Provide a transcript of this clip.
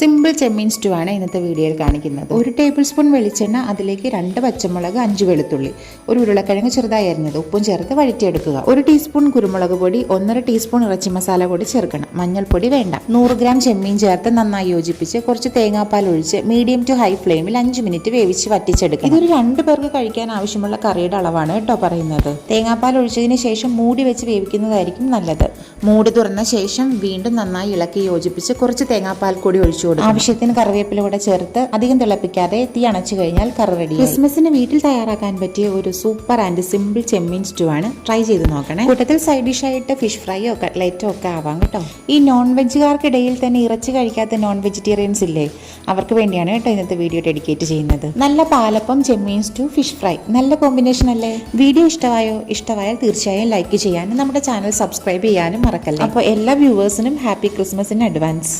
Simple ചെമ്മീൻ stew ആണ് ഇന്നത്തെ വീഡിയോയിൽ കാണിക്കുന്നത്. 1 ടേബിൾ സ്പൂൺ വെളിച്ചെണ്ണ, അതിലേക്ക് 2 പച്ചമുളക്, 5 വെളുത്തുള്ളി, 1 ഉരുളക്കിഴങ്ങ് ചെറുതായി അരിഞ്ഞത്, ഉപ്പും ചേർത്ത് വഴറ്റിയെടുക്കുക. 1 ടീസ്പൂൺ കുരുമുളക് പൊടി, 1.5 ടീസ്പൂൺ ഇറച്ചി മസാല പൊടി ചേർക്കണം. മഞ്ഞൾപ്പൊടി വേണ്ട. 100 ഗ്രാം ചെമ്മീൻ ചേർത്ത് നന്നായി യോജിപ്പിച്ച് കുറച്ച് തേങ്ങാപ്പാൽ ഒഴിച്ച് മീഡിയം ടു ഹൈ ഫ്ലെയിമിൽ 5 മിനിറ്റ് വേവിച്ച് വറ്റിച്ചെടുക്കുക. ഇതൊരു 2 പേർക്ക് കഴിക്കാൻ ആവശ്യമുള്ള കറിയുടെ അളവാണ് കേട്ടോ പറയുന്നത്. തേങ്ങാപ്പാൽ ഒഴിച്ചതിന് ശേഷം മൂടി വെച്ച് വേവിക്കുന്നതായിരിക്കും നല്ലത്. മൂടി തുറന്ന ശേഷം വീണ്ടും നന്നായി ഇളക്കി യോജിപ്പിച്ച് കുറച്ച് തേങ്ങാപ്പാൽ കൂടി ഒഴിച്ചു കൊടുക്കും. ആവശ്യത്തിന് കറിവേപ്പില കൂടെ ചേർത്ത് അധികം തിളപ്പിക്കാതെ തീ അണച്ചു കഴിഞ്ഞാൽ കറി റെഡി. ക്രിസ്മസിന് വീട്ടിൽ തയ്യാറാക്കാൻ പറ്റിയ ഒരു super and simple Chemmeen stew ആണ്. ട്രൈ ചെയ്ത് നോക്കണേ. കൂട്ടത്തിൽ സൈഡ് ഡിഷ് ആയിട്ട് ഫിഷ് ഫ്രൈയോ കട്ട്ലറ്റോ ഒക്കെ ആവാം കേട്ടോ. ഈ നോൺ വെജുകാർക്കിടയിൽ തന്നെ ഇറച്ചി കഴിക്കാത്ത നോൺ വെജിറ്റേറിയൻസ് ഇല്ലേ, അവർക്ക് വേണ്ടിയാണ് കേട്ടോ ഇന്നത്തെ വീഡിയോ ഡെഡിക്കേറ്റ് ചെയ്യുന്നത്. നല്ല പാലപ്പം, ചെമ്മീൻ സ്റ്റൂ, ഫിഷ് ഫ്രൈ, നല്ല കോമ്പിനേഷൻ അല്ലേ? വീഡിയോ ഇഷ്ടമായാൽ തീർച്ചയായും ലൈക്ക് ചെയ്യാനും നമ്മുടെ ചാനൽ സബ്സ്ക്രൈബ് ചെയ്യാനും മറക്കല്ലേ. അപ്പോൾ എല്ലാ വ്യൂവേഴ്സിനും ഹാപ്പി ക്രിസ്മസ് ഇൻ അഡ്വാൻസ്.